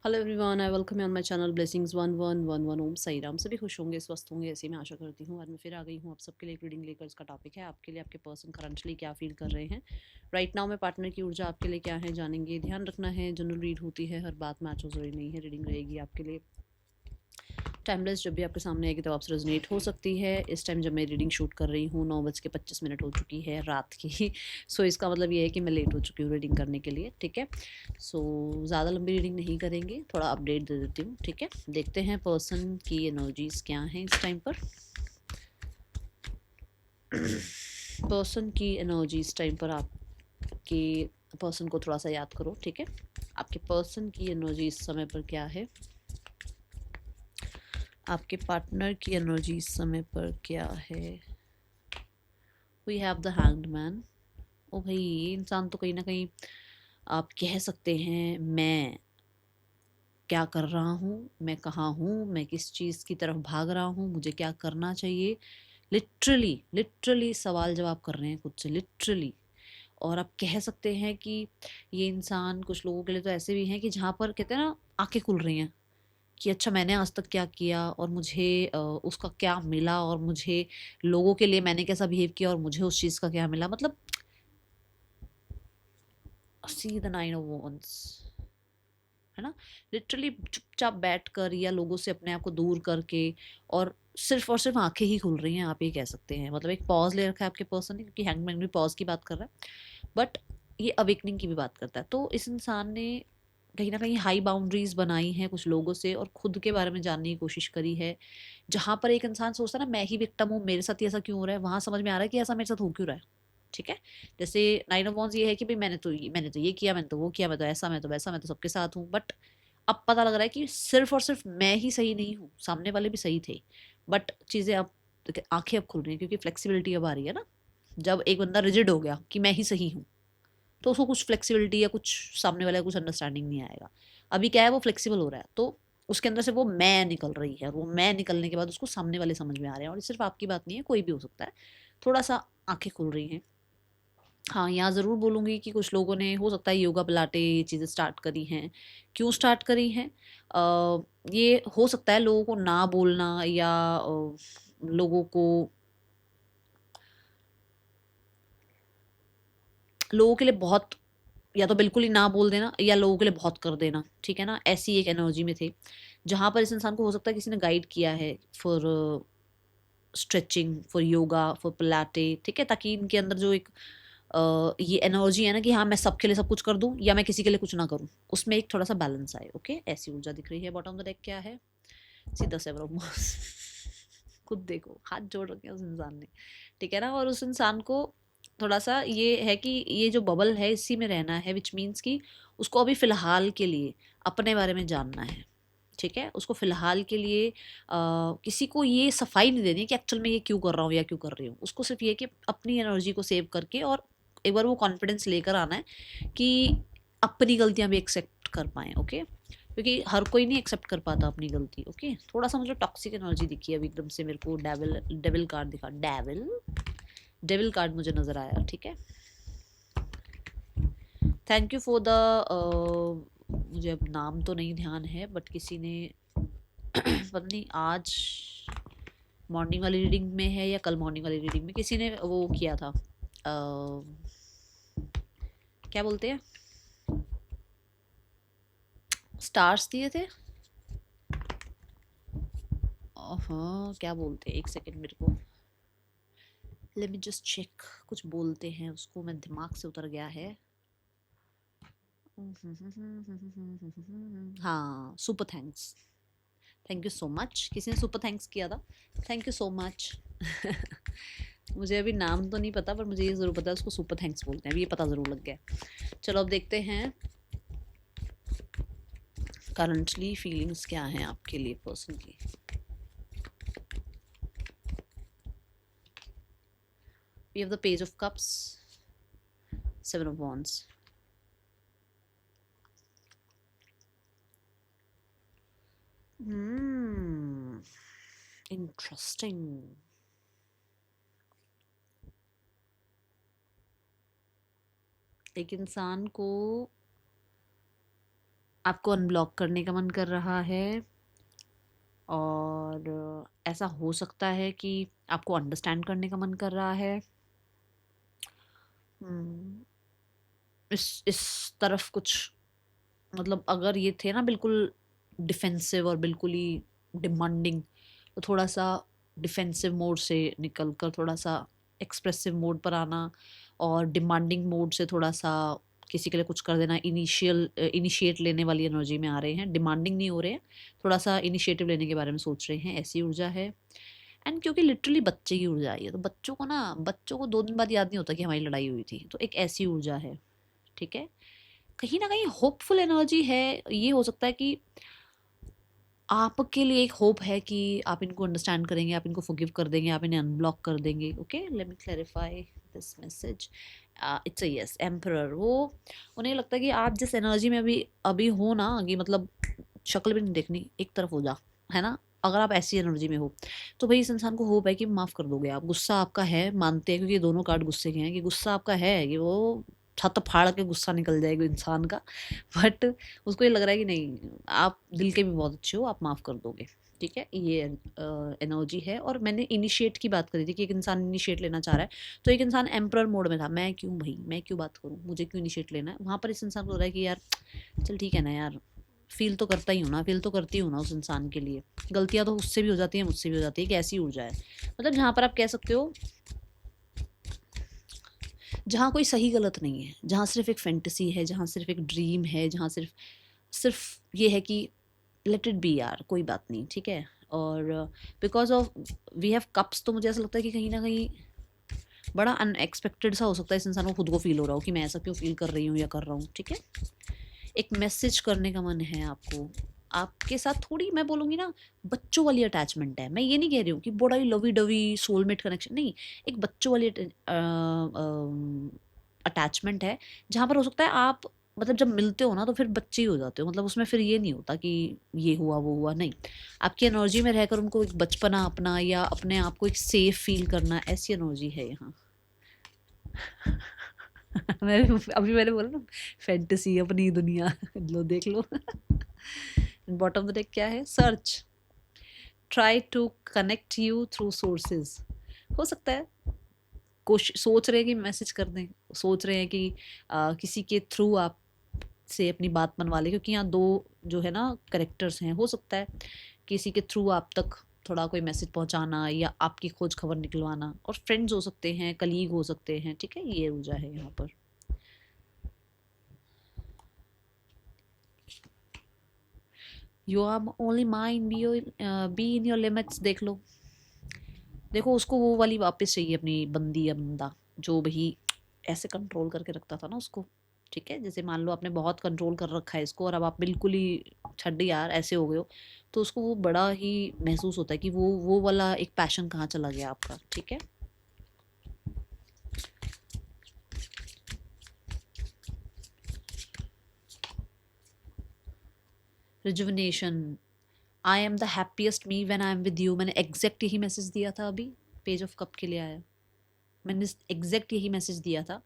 Hello everyone, I welcome you on my channel blessings 1111 ओम साई राम। सभी खुश होंगे, स्वस्थ होंगे, ऐसे मैं आशा करती हूँ। आज मैं फिर आ गई हूँ आप सबके लिए एक रीडिंग लेकर। इसका टॉपिक है आपके लिए आपके पर्सन करंटली क्या फील कर रहे हैं राइट नाउ में। पार्टनर की ऊर्जा आपके लिए क्या है जानेंगे। ध्यान रखना है, जनरल रीड होती है, हर बात मैच हो जरूरी नहीं है। रीडिंग रहेगी आपके लिए टाइमलेस, जब भी आपके सामने आएगी तो आपसे रेजोनेट हो सकती है। इस टाइम जब मैं रीडिंग शूट कर रही हूँ 9:25 हो चुकी है रात की। सो इसका मतलब ये है कि मैं लेट हो चुकी हूँ रीडिंग करने के लिए, ठीक है। सो ज़्यादा लंबी रीडिंग नहीं करेंगे, थोड़ा अपडेट दे देती हूँ, ठीक है। देखते हैं पर्सन की एनर्जीज क्या हैं इस टाइम पर। पर्सन की एनर्जी इस टाइम पर आपके पर्सन को थोड़ा सा याद करो, ठीक है। आपके पर्सन की एनर्जी इस समय पर क्या है, आपके पार्टनर की एनर्जी इस समय पर क्या है। We have the hanged man. ओ भाई, ये इंसान तो कहीं ना कहीं आप कह सकते हैं मैं क्या कर रहा हूँ, मैं कहाँ हूँ, मैं किस चीज़ की तरफ भाग रहा हूँ, मुझे क्या करना चाहिए। लिटरली लिटरली सवाल जवाब कर रहे हैं खुद से, लिटरली। और आप कह सकते हैं कि ये इंसान कुछ लोगों के लिए तो ऐसे भी हैं कि जहाँ पर कहते हैं ना आंखें खुल रही हैं कि अच्छा मैंने आज तक क्या किया और मुझे उसका क्या मिला, और मुझे लोगों के लिए मैंने कैसा बिहेव किया और मुझे उस चीज़ का क्या मिला। मतलब see the nine of wands, है ना। लिटरली चुपचाप बैठ कर या लोगों से अपने आप को दूर करके और सिर्फ आंखें ही खुल रही हैं, आप ये कह सकते हैं। मतलब एक पॉज ले रखा है आपके पर्सन ने, क्योंकि हैंगमैन भी पॉज की बात कर रहा है, बट ये अवेकनिंग की भी बात करता है। तो इस इंसान ने कहीं ना कहीं हाई बाउंड्रीज बनाई हैं कुछ लोगों से और खुद के बारे में जानने की कोशिश करी है। जहां पर एक इंसान सोचता है ना मैं ही विक्टिम हूँ, मेरे साथ ही ऐसा क्यों हो रहा है, वहां समझ में आ रहा है कि ऐसा मेरे साथ हो क्यों रहा है, ठीक है। जैसे नाइन ऑफ वॉन्ड्स ये है कि भाई मैंने तो ये किया, मैंने तो वो किया, मैं तो ऐसा, मैं तो वैसा, मैं तो सबके साथ हूँ। बट अब पता लग रहा है कि सिर्फ और सिर्फ मैं ही सही नहीं हूँ, सामने वाले भी सही थे। बट चीजें अब आंखें अब खुल रही हैं क्योंकि फ्लेक्सिबिलिटी अब आ रही है ना। जब एक बंदा रिजिड हो गया कि मैं ही सही हूँ, तो उसको कुछ फ्लेक्सिबिलिटी या कुछ सामने वाला कुछ अंडरस्टैंडिंग नहीं आएगा। अभी क्या है, वो फ्लेक्सिबल हो रहा है, तो उसके अंदर से वो मैं निकल रही है, और वो मैं निकलने के बाद उसको सामने वाले समझ में आ रहे हैं। और ये सिर्फ आपकी बात नहीं है, कोई भी हो सकता है। थोड़ा सा आंखें खुल रही हैं। हाँ, यहाँ ज़रूर बोलूँगी कि कुछ लोगों ने हो सकता है योगा पिलाटे ये चीज़ें स्टार्ट करी हैं। क्यों स्टार्ट करी हैं? ये हो सकता है लोगों को ना बोलना या लोगों को लोगों के लिए बहुत, या तो बिल्कुल ही ना बोल देना या लोगों के लिए बहुत कर देना, ठीक है ना। ऐसी एक एनर्जी में थे जहाँ पर इस इंसान को हो सकता है किसी ने गाइड किया है for stretching, for yoga, for पिलाटे, ठीक है। ताकि इनके अंदर जो एक ये एनर्जी है ना कि हाँ मैं सबके लिए सब कुछ कर दूं या मैं किसी के लिए कुछ ना करूं, उसमें एक थोड़ा सा बैलेंस आए। ओके, ऐसी ऊर्जा दिख रही है। बॉटम ऑफ द डेक क्या है, सीधा सेवन ऑफ वांड्स। खुद देखो, हाथ जोड़ रखे हैं उस इंसान ने, ठीक है ना। और उस इंसान को थोड़ा सा ये है कि ये जो बबल है इसी में रहना है, विच मीन्स कि उसको अभी फिलहाल के लिए अपने बारे में जानना है, ठीक है। उसको फिलहाल के लिए किसी को ये सफाई नहीं देनी कि एक्चुअल में ये क्यों कर रहा हूँ या क्यों कर रही हूँ। उसको सिर्फ ये कि अपनी एनर्जी को सेव करके और एक बार वो कॉन्फिडेंस लेकर आना है कि अपनी गलतियां भी एक्सेप्ट कर पाए, ओके। क्योंकि हर कोई नहीं एक्सेप्ट कर पाता अपनी गलती, ओके। थोड़ा सा मुझे टॉक्सिक एनर्जी दिखी अभी एकदम से, मेरे को डेविल डेविल कार्ड दिखा, डेविल डेविल कार्ड मुझे नजर आया, ठीक है। थैंक यू फॉर द मुझे अब नाम तो नहीं ध्यान है, बट किसी ने पता नहीं आज मॉर्निंग वाली रीडिंग में है या कल मॉर्निंग वाली रीडिंग में किसी ने वो किया था, क्या बोलते हैं, स्टार्स दिए थे। हाँ, क्या बोलते हैं, एक सेकंड मेरे को, लेट मी जस्ट चेक। कुछ बोलते हैं उसको, मैं दिमाग से उतर गया है। हाँ, super thanks. Thank you so much, किसी ने सुपर थैंक्स किया था। Thank you so much. मुझे अभी नाम तो नहीं पता, पर मुझे ये ज़रूर पता है उसको सुपर थैंक्स बोलते हैं, अभी ये पता ज़रूर लग गया। चलो अब देखते हैं करंटली फीलिंग्स क्या हैं आपके लिए पर्सन की। We have the page of cups, seven of wands. Interesting. एक इंसान को आपको अनब्लॉक करने का मन कर रहा है, और ऐसा हो सकता है कि आपको अंडरस्टैंड करने का मन कर रहा है। हम्म, इस तरफ कुछ, मतलब अगर ये थे ना बिल्कुल डिफेंसिव और बिल्कुल ही डिमांडिंग, तो थोड़ा सा डिफेंसिव मोड से निकल कर थोड़ा सा एक्सप्रेसिव मोड पर आना, और डिमांडिंग मोड से थोड़ा सा किसी के लिए कुछ कर देना, इनिशिएट लेने वाली एनर्जी में आ रहे हैं, डिमांडिंग नहीं हो रहे हैं, थोड़ा सा इनिशिएटिव लेने के बारे में सोच रहे हैं, ऐसी ऊर्जा है। एंड क्योंकि लिटरली बच्चे की ऊर्जा आई है, तो बच्चों को 2 दिन बाद याद नहीं होता कि हमारी लड़ाई हुई थी, तो एक ऐसी ऊर्जा है। ठीक है, कहीं ना कहीं होपफुल एनर्जी है। ये हो सकता है कि आपके लिए एक होप है कि आप इनको अंडरस्टैंड करेंगे, आप इनको फॉरगिव कर देंगे, आप इन्हें अनब्लॉक कर देंगे। Okay, let me clarify this message. It's a yes emperor. वो, उन्हें लगता है कि आप जिस एनर्जी में अभी अभी हो ना, कि मतलब शक्ल भी नहीं देखनी, एक तरफ हो जा, है ना। अगर आप ऐसी एनर्जी में हो, तो भाई इस इंसान को होप है कि माफ़ कर दोगे आप। गुस्सा आपका है, मानते हैं, क्योंकि ये दोनों कार्ड गुस्से के हैं, कि गुस्सा आपका है कि वो छत फाड़ के गुस्सा निकल जाएगा इंसान का, बट उसको ये लग रहा है कि नहीं, आप दिल के भी बहुत अच्छे हो, आप माफ़ कर दोगे। ठीक है, ये एनर्जी है। और मैंने इनिशिएट की बात करी थी कि एक इंसान इनिशिएट लेना चाह रहा है, तो एक इंसान एम्परर मोड में था, मैं क्यों भाई, मैं क्यों बात करूँ, मुझे क्यों इनिशिएट लेना है। वहाँ पर इस इंसान को लग रहा है कि यार चल ठीक है ना यार, फील तो करता ही हूँ ना, फील तो करती हूँ ना उस इंसान के लिए। गलतियाँ तो उससे भी हो जाती हैं, मुझसे भी हो जाती है, कि ऐसी ऊर्जा है। मतलब जहाँ पर आप कह सकते हो, जहाँ कोई सही गलत नहीं है, जहाँ सिर्फ एक फैंटेसी है, जहाँ सिर्फ एक ड्रीम है, जहाँ सिर्फ सिर्फ ये है कि लेट इट बी यार, कोई बात नहीं, ठीक है। और because of we have cups, तो मुझे ऐसा लगता है कि कहीं ना कहीं बड़ा अनएक्सपेक्टेड सा हो सकता है इस इंसान को खुद को फील हो रहा हो कि मैं ऐसा क्यों फील कर रही हूँ या कर रहा हूँ। ठीक है, एक मैसेज करने का मन है आपको, आपके साथ थोड़ी, मैं बोलूँगी ना, बच्चों वाली अटैचमेंट है। मैं ये नहीं कह रही हूँ कि बड़ा ही लवी डवी सोलमेट कनेक्शन, नहीं, एक बच्चों वाली अटैचमेंट है, जहाँ पर हो सकता है आप, मतलब जब मिलते हो ना तो फिर बच्चे ही हो जाते हो, मतलब उसमें फिर ये नहीं होता कि ये हुआ वो हुआ, नहीं। आपकी एनर्जी में रहकर उनको एक बचपना अपना, या अपने आप को एक सेफ फील करना, ऐसी एनर्जी है यहाँ। मैं अभी मैंने बोला ना, फैंटेसी, अपनी दुनिया लो देख लो। बॉटम ऑफ द डेक क्या है, search, try to connect you through sources. हो सकता है कोशिश, सोच रहे हैं कि मैसेज कर दें, सोच रहे हैं कि किसी के थ्रू आप से अपनी बात मनवा ले, क्योंकि यहाँ 2 जो है ना करेक्टर्स हैं। हो सकता है किसी के थ्रू आप तक थोड़ा कोई मैसेज पहुंचाना, या आपकी खोज खबर निकलवाना, और फ्रेंड्स हो सकते हैं, कलीग हो सकते हैं। ठीक है, ये ऊर्जा है यहाँ पर। You are only mine, be in your limits. देख लो, देखो उसको वो वाली वापस चाहिए, अपनी बंदी या बंदा, जो भाई ऐसे कंट्रोल करके रखता था ना उसको। ठीक है, जैसे मान लो आपने बहुत कंट्रोल कर रखा है इसको, और अब आप बिल्कुल ही छड्ड यार ऐसे हो गए हो, तो उसको वो बड़ा ही महसूस होता है कि वो वाला एक पैशन कहाँ चला गया आपका। ठीक है, rejuvenation, I am the happiest me when I am with you. मैंने एग्जैक्ट यही मैसेज दिया था अभी, पेज ऑफ कप के लिए आया, मैंने एग्जैक्ट यही मैसेज दिया था,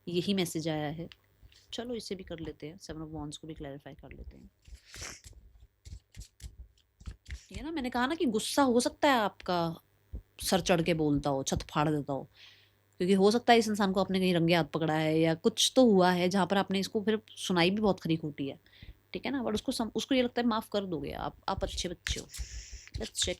यही मैसेज आया है। चलो इसे भी कर लेते हैं, 7 ऑफ वॉन्ड्स को भी क्लैरिफाई कर लेते हैं। ये ना, मैंने कहा ना कि गुस्सा हो सकता है आपका, सर चढ़ के बोलता हो, छत फाड़ देता हो, क्योंकि हो सकता है इस इंसान को आपने कहीं रंगे हाथ पकड़ा है, या कुछ तो हुआ है जहाँ पर आपने इसको फिर सुनाई भी बहुत खरी खोटी है। ठीक है ना, बट उसको ये लगता है माफ कर दोगे आप अच्छे बच्चे हो। Let's check.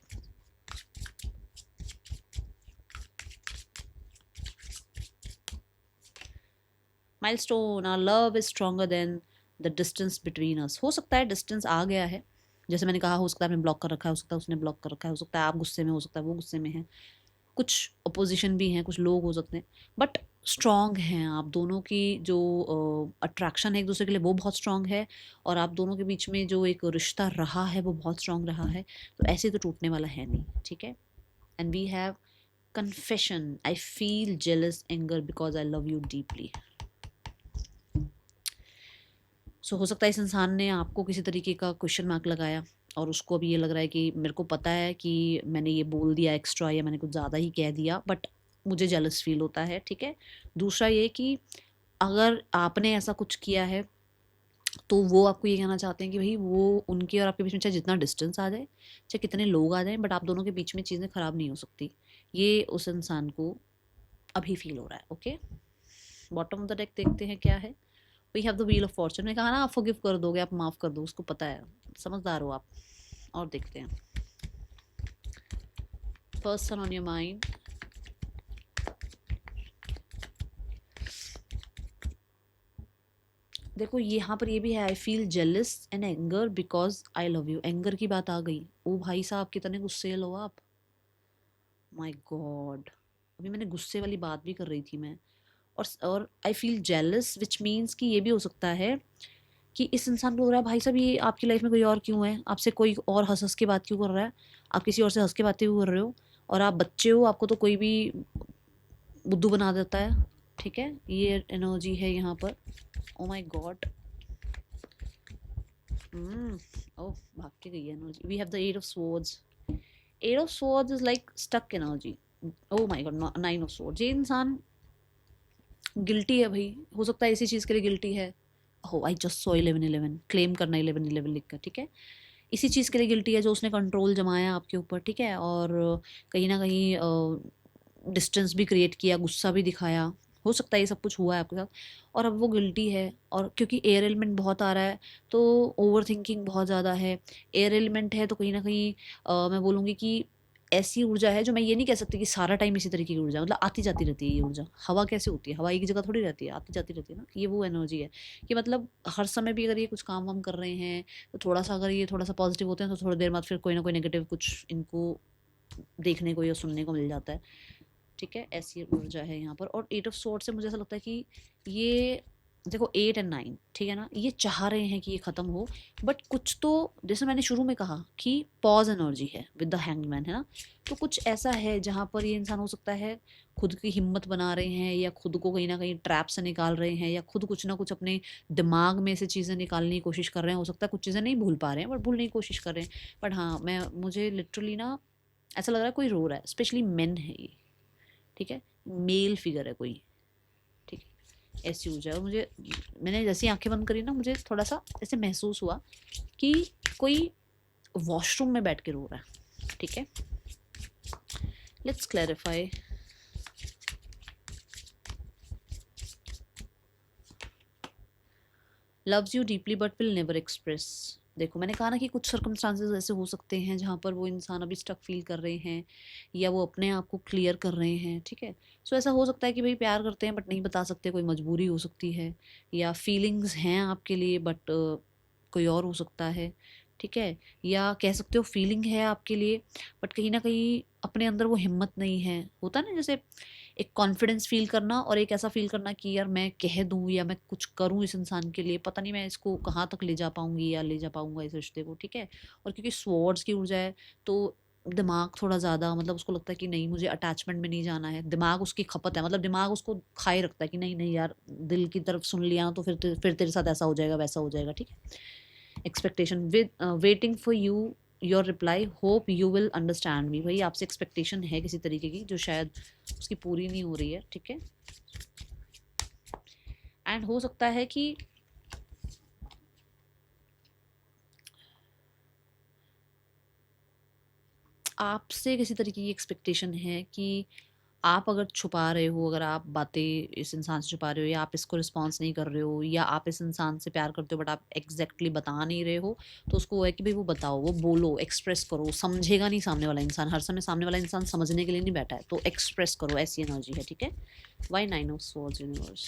Milestone, our love is stronger than the distance between us. हो सकता है डिस्टेंस आ गया है, जैसे मैंने कहा, हो सकता है आपने ब्लॉक कर रखा है, हो सकता है उसने ब्लॉक कर रखा है, हो सकता है आप गुस्से में, हो सकता है वो गुस्से में है, कुछ अपोजिशन भी हैं, कुछ लोग हो सकते हैं, बट स्ट्रॉन्ग हैं आप दोनों की। जो अट्रैक्शन है एक दूसरे के लिए, वो बहुत स्ट्रॉन्ग है, और आप दोनों के बीच में जो एक रिश्ता रहा है वो बहुत स्ट्रॉन्ग रहा है, तो ऐसे तो टूटने वाला है नहीं। ठीक है, and we have confession, I feel jealous anger because I love you deeply. So हो सकता है इस इंसान ने आपको किसी तरीके का क्वेश्चन मार्क लगाया, और उसको अभी ये लग रहा है कि मेरे को पता है कि मैंने ये बोल दिया एक्स्ट्रा, या मैंने कुछ ज़्यादा ही कह दिया, बट मुझे जेलस फील होता है। ठीक है, दूसरा ये कि अगर आपने ऐसा कुछ किया है, तो वो आपको ये कहना चाहते हैं कि भाई वो उनके और आपके बीच में चाहे जितना डिस्टेंस आ जाए, चाहे कितने लोग आ जाएं, बट आप दोनों के बीच में चीज़ें ख़राब नहीं हो सकती। ये उस इंसान को अभी फील हो रहा है। Okay, bottom of the deck देखते हैं क्या है। We have the wheel of fortune. मैंने कहा ना आप फॉरगिव कर दोगे, आप माफ़ कर दो, उसको पता है, समझदार हो आप। और देखते हैं पर्सन ऑन योर माइंड। देखो यहाँ पर ये भी है, आई feel jealous and anger because I love you. Anger की बात आ गई। ओ भाई साहब कितने गुस्से हो आप, माय गॉड। अभी मैंने गुस्से वाली बात भी कर रही थी मैं। और आई फील जेलस विच मीन्स कि ये भी हो सकता है कि इस इंसान को लग रहा है भाई साहब ये आपकी लाइफ में कोई और क्यों है, आपसे कोई और हंस हंस के बात क्यों कर रहा है, आप किसी और से हंस के बातें क्यों कर रहे हो, और आप बच्चे हो, आपको तो कोई भी बुद्धू बना देता है। ठीक है, ये एनर्जी है यहाँ पर। ओ माय गॉड, ओह भाग के गई है energy. We have the eight of swords. Eight of swords is like stuck energy. Oh my God, nine of swords. ये इंसान गिल्टी है भाई, हो सकता है इसी चीज़ के लिए गिल्टी है। हो आई जस्ट सो 11-11 क्लेम करना 11-11 लिख कर। ठीक है, इसी चीज़ के लिए गिल्टी है जो उसने कंट्रोल जमाया आपके ऊपर। ठीक है, और कहीं ना कहीं डिस्टेंस भी क्रिएट किया, गुस्सा भी दिखाया। हो सकता है ये सब कुछ हुआ है आपके साथ, और अब वो गिल्टी है। और क्योंकि एयर एलिमेंट बहुत आ रहा है तो ओवर थिंकिंग बहुत ज़्यादा है। एयर एलिमेंट है तो कहीं ना कहीं मैं बोलूँगी कि ऐसी ऊर्जा है जो, मैं ये नहीं कह सकती कि सारा टाइम इसी तरीके की ऊर्जा, मतलब आती जाती रहती है ये ऊर्जा। हवा कैसे होती है, हवा एक जगह थोड़ी रहती है, आती जाती रहती है ना। ये वो एनर्जी है कि मतलब हर समय भी अगर ये कुछ काम वाम कर रहे हैं तो थोड़ा सा, अगर ये थोड़ा सा पॉजिटिव होते हैं तो थोड़ी देर बाद फिर कोई ना कोई नेगेटिव कुछ इनको देखने को या सुनने को मिल जाता है। ठीक है, ऐसी ऊर्जा है यहाँ पर। और एट ऑफ सोर्ड से मुझे ऐसा लगता है कि ये देखो 8 और 9, ठीक है ना, ये चाह रहे हैं कि ये ख़त्म हो, बट कुछ तो, जैसे मैंने शुरू में कहा कि पॉज एनर्जी है विद द हैंगमैन, है ना। तो कुछ ऐसा है जहाँ पर ये इंसान हो सकता है खुद की हिम्मत बना रहे हैं, या खुद को कहीं ना कहीं ट्रैप से निकाल रहे हैं, या खुद कुछ ना कुछ अपने दिमाग में से चीज़ें निकालने की कोशिश कर रहे हैं। हो सकता है कुछ चीज़ें नहीं भूल पा रहे हैं बट भूलने की कोशिश कर रहे हैं। बट हाँ, मुझे लिटरली ना ऐसा लग रहा है कोई रो रहा है, स्पेशली मेन है ये। ठीक है, मेल फिगर है कोई। ठीक है, ऐसी ऊर्जा है। और मुझे, मैंने जैसी आंखें बंद करी ना, मुझे थोड़ा सा ऐसे महसूस हुआ कि कोई वॉशरूम में बैठ के रो रहा है। ठीक है, let's clarify. Loves you deeply but will never express. देखो मैंने कहा ना कि कुछ सर्कमस्टांसेस ऐसे हो सकते हैं जहाँ पर वो इंसान अभी स्टक फील कर रहे हैं, या वो अपने आप को क्लियर कर रहे हैं। ठीक है, सो ऐसा हो सकता है कि भाई प्यार करते हैं बट नहीं बता सकते, कोई मजबूरी हो सकती है, या फीलिंग्स हैं आपके लिए बट कोई और हो सकता है। ठीक है, या कह सकते हो फीलिंग है आपके लिए बट कहीं ना कहीं अपने अंदर वो हिम्मत नहीं है। होता है ना, जैसे एक कॉन्फिडेंस फील करना और एक ऐसा फील करना कि यार मैं कह दूँ या मैं कुछ करूँ इस इंसान के लिए, पता नहीं मैं इसको कहाँ तक ले जा पाऊँगी या ले जा पाऊँगा इस रिश्ते को। ठीक है, और क्योंकि स्वॉर्ड्स की ऊर्जा है तो दिमाग थोड़ा ज़्यादा, मतलब उसको लगता है कि नहीं मुझे अटैचमेंट में नहीं जाना है। दिमाग उसकी खपत है, मतलब दिमाग उसको खाए रखता है कि नहीं नहीं यार, दिल की तरफ सुन लिया तो फिर तेरे साथ ऐसा हो जाएगा वैसा हो जाएगा। ठीक है, expectation with waiting for you your reply, hope you will understand me. भाई आपसे एक्सपेक्टेशन है किसी तरीके की जो शायद उसकी पूरी नहीं हो रही है। ठीक है, एंड हो सकता है कि आपसे किसी तरीके की एक्सपेक्टेशन है कि आप अगर छुपा रहे हो, अगर आप बातें इस इंसान से छुपा रहे हो, या आप इसको रिस्पॉन्स नहीं कर रहे हो, या आप इस इंसान से प्यार करते हो बट आप एग्जैक्टली बता नहीं रहे हो, तो उसको वो है कि भाई वो बताओ, वो बोलो, एक्सप्रेस करो। समझेगा नहीं सामने वाला इंसान, हर समय सामने वाला इंसान समझने के लिए नहीं बैठा है, तो एक्सप्रेस करो, ऐसी एनर्जी है। ठीक है, why 9 of swords universe.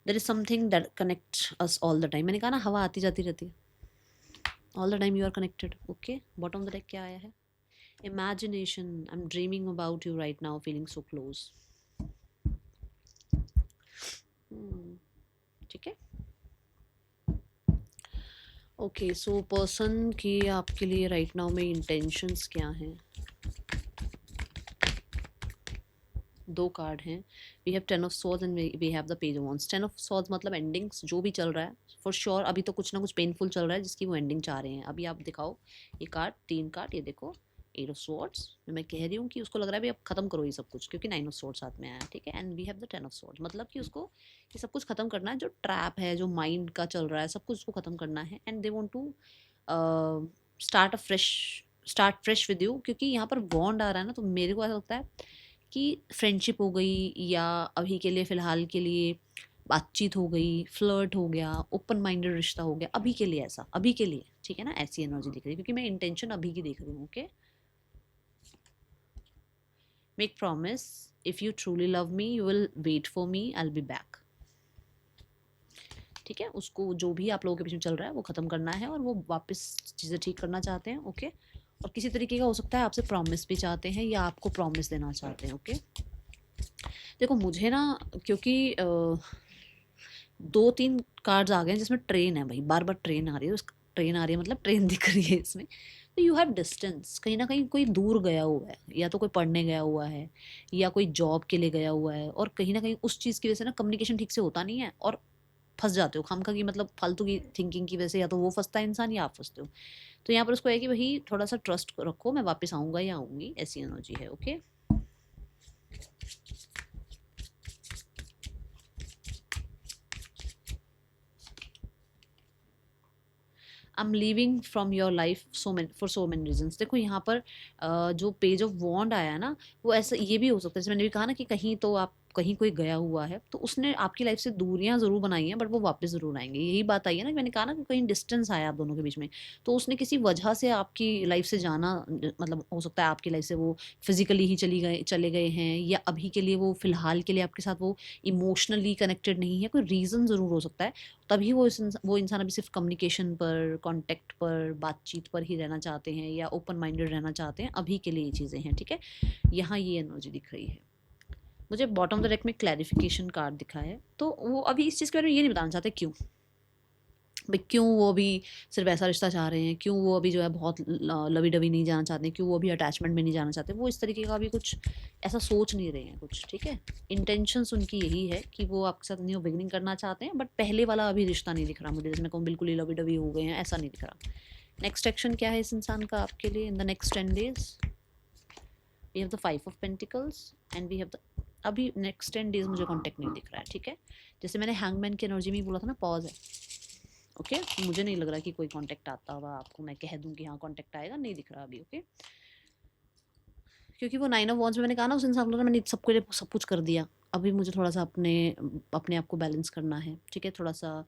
There is something that connect us all the time. मैंने कहा ना हवा आती जाती रहती है, all the time you are connected. Okay, bottom of the deck क्या आया है? Imagination. I'm dreaming about you right now, feeling so close. ठीक है, ओके। सो पर्सन की आपके लिए राइट नाउ में इंटेंशंस क्या हैं? 2 कार्ड हैं। We have 10 of swords and we have the page of wands. 10 of swords मतलब एंडिंग्स, जो भी चल रहा है फॉर श्योर अभी तो कुछ ना कुछ पेनफुल चल रहा है जिसकी वो एंडिंग चाह रहे हैं। अभी आप दिखाओ ये कार्ड, 3 कार्ड, ये देखो 8 ऑफ स्वॉर्ड्स, मैं कह रही हूँ कि उसको लग रहा है भाई अब खत्म करो ये सब कुछ, क्योंकि 9 ऑफ स्वॉर्ड्स साथ में आया, ठीक है। And we have the 10 of swords, मतलब कि उसको ये सब कुछ खत्म करना है, जो ट्रैप है, जो माइंड का चल रहा है, सब कुछ उसको खत्म करना है। And they want to start a fresh, start fresh with you, क्योंकि यहाँ पर बॉन्ड आ रहा है ना, तो मेरे को ऐसा लगता है कि फ्रेंडशिप हो गई, या अभी के लिए फ़िलहाल के लिए बातचीत हो गई, फ्लर्ट हो गया, ओपन माइंडेड रिश्ता हो गया, अभी के लिए ऐसा, अभी के लिए, ठीक है ना, ऐसी एनर्जी दिख रही है, क्योंकि मैं इंटेंशन अभी की देख रही हूँ। Okay, make promise, if you truly love me you will wait for me, I will be back, ठीक है। उसको जो भी आप लोगों के बीच में चल रहा है वो ख़त्म करना है, और वो वापस चीज़ें ठीक करना चाहते हैं। ओके, और किसी तरीके का हो सकता है आपसे प्रॉमिस भी चाहते हैं, या आपको प्रॉमिस देना चाहते हैं। ओके, देखो मुझे ना, क्योंकि 2-3 कार्ड्स आ गए हैं जिसमें ट्रेन है भाई, बार बार ट्रेन आ रही है, ट्रेन आ रही है मतलब ट्रेन दिख रही है इसमें। तो यू हैव डिस्टेंस, कहीं ना कहीं कोई दूर गया हुआ है, या तो कोई पढ़ने गया हुआ है, या कोई जॉब के लिए गया हुआ है, और कहीं ना कहीं उस चीज़ की वजह से ना कम्युनिकेशन ठीक से होता नहीं है, और फंस जाते हो खामखा की, मतलब फालतू की थिंकिंग की वजह से, या तो वो फंसता है इंसान या आप फंसते हो। तो यहाँ पर उसको है कि भाई थोड़ा सा ट्रस्ट रखो, मैं वापस आऊँगा या आऊँगी, ऐसी एनर्जी है। Okay, I am living from your life for so many reasons. देखो यहाँ पर जो पेज ऑफ वॉन्ड आया है ना, वो ऐसा ये भी हो सकता है, जैसे मैंने भी कहा ना कि कहीं तो आप, कहीं कोई गया हुआ है तो उसने आपकी लाइफ से दूरियां जरूर बनाई हैं, बट वो वापस जरूर आएंगे, यही बात आई है ना, मैंने कहा ना कि कहीं डिस्टेंस आया आप दोनों के बीच में, तो उसने किसी वजह से आपकी लाइफ से जाना, मतलब हो सकता है आपकी लाइफ से वो फिजिकली ही चले गए हैं, या अभी के लिए वो फिलहाल के लिए आपके साथ वो इमोशनली कनेक्टेड नहीं है, कोई रीज़न ज़रूर हो सकता है, तभी वो इंसान अभी सिर्फ कम्युनिकेशन पर, कांटेक्ट पर, बातचीत पर ही रहना चाहते हैं, या ओपन माइंडेड रहना चाहते हैं, अभी के लिए ये चीज़ें हैं, ठीक है। यहाँ ये एनर्जी दिख रही है मुझे। बॉटम ऑफ द डेक में क्लैरिफिकेशन कार्ड दिखा है, तो वो अभी इस चीज़ के बारे में ये नहीं बताना चाहते क्यों भाई, क्यों वो अभी सिर्फ ऐसा रिश्ता चाह रहे हैं, क्यों वो अभी जो है बहुत लवी डवी नहीं जाना चाहते, क्यों वो अभी अटैचमेंट में नहीं जाना चाहते, वो इस तरीके का भी कुछ ऐसा सोच नहीं रहे हैं कुछ, ठीक है। इंटेंशंस उनकी यही है कि वो आपके साथ न्यू बिगनिंग करना चाहते हैं, बट पहले वाला अभी रिश्ता नहीं दिख रहा मुझे, जिसमें कहूँ बिल्कुल ही लवी डवी हो गए हैं, ऐसा नहीं दिख रहा। नेक्स्ट एक्शन क्या है इस इंसान का आपके लिए in the next 10 days? We have the 5 of pentacles and we have the, अभी नेक्स्ट 10 डेज मुझे कॉन्टेक्ट नहीं दिख रहा है, ठीक है। जैसे मैंने हैंगमैन की एनर्जी में ही बोला था ना, पॉज है। ओके, मुझे नहीं लग रहा कि कोई कांटेक्ट आता होगा आपको, मैं कह दूं कि हाँ कांटेक्ट आएगा, नहीं दिख रहा अभी। ओके, क्योंकि वो 9 ऑफ वॉन्ड्स में मैंने कहा ना, उस इंसान को मैंने सबके लिए सब कुछ कर दिया, अभी मुझे थोड़ा सा अपने अपने आप को बैलेंस करना है, ठीक है। थोड़ा सा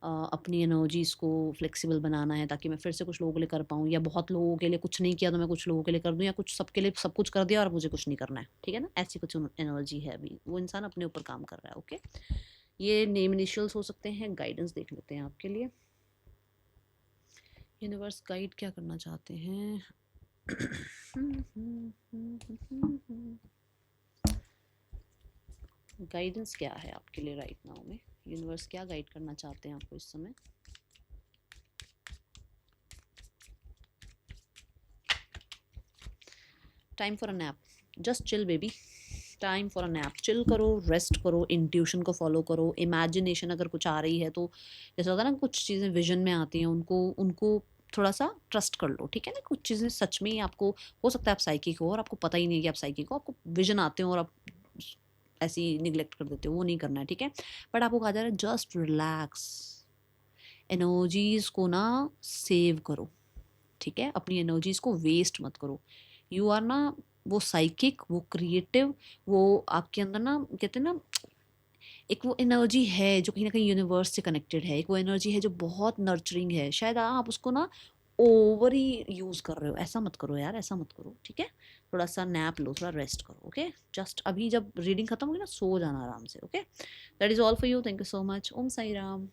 अपनी एनर्जीज़ को फ्लेक्सिबल बनाना है, ताकि मैं फिर से कुछ लोगों के लिए कर पाऊँ, या बहुत लोगों के लिए कुछ नहीं किया तो मैं कुछ लोगों के लिए कर दूँ, या कुछ सबके लिए सब कुछ कर दिया और मुझे कुछ नहीं करना है, ठीक है ना, ऐसी कुछ एनर्जी है अभी। वो इंसान अपने ऊपर काम कर रहा है। ओके, ये नेम इनिशियल्स हो सकते हैं। गाइडेंस देख लेते हैं आपके लिए, यूनिवर्स गाइड क्या करना चाहते हैं। गाइडेंस क्या है आपके लिए राइट नाउ में, यूनिवर्स क्या गाइड करना चाहते हैं आपको इस समय? Time for a nap, just chill baby, time for a nap, chill करो, रेस्ट करो, इंट्यूशन को फॉलो करो, इमेजिनेशन अगर कुछ आ रही है तो, जैसा होता है ना कुछ चीज़ें विजन में आती हैं, उनको उनको थोड़ा सा ट्रस्ट कर लो, ठीक है ना। कुछ चीज़ें सच में ही आपको, हो सकता है आप साइकिक हो और आपको पता ही नहीं है कि आप साइकिक हो, आपको विजन आते हो और आप ऐसी निगलेक्ट कर देते हो, वो नहीं करना है, ठीक है। बट आपको कहा जा रहा है जस्ट रिलैक्स, एनर्जीज़ को ना सेव करो, ठीक है, अपनी एनर्जीज़ को वेस्ट मत करो। यू आर ना वो साइकिक, वो क्रिएटिव, वो आपके अंदर ना, कहते हैं ना, एक वो एनर्जी है जो कहीं ना कहीं यूनिवर्स से कनेक्टेड है, एक वो एनर्जी है जो बहुत नर्चरिंग है, शायद आप उसको ना ओवर ही यूज़ कर रहे हो, ऐसा मत करो यार, ऐसा मत करो, ठीक है। थोड़ा सा नैप लो, थोड़ा रेस्ट करो। ओके, जस्ट अभी जब रीडिंग खत्म होगी ना, सो जाना आराम से। Okay, that is all for you, thank you so much, Om Sai Ram.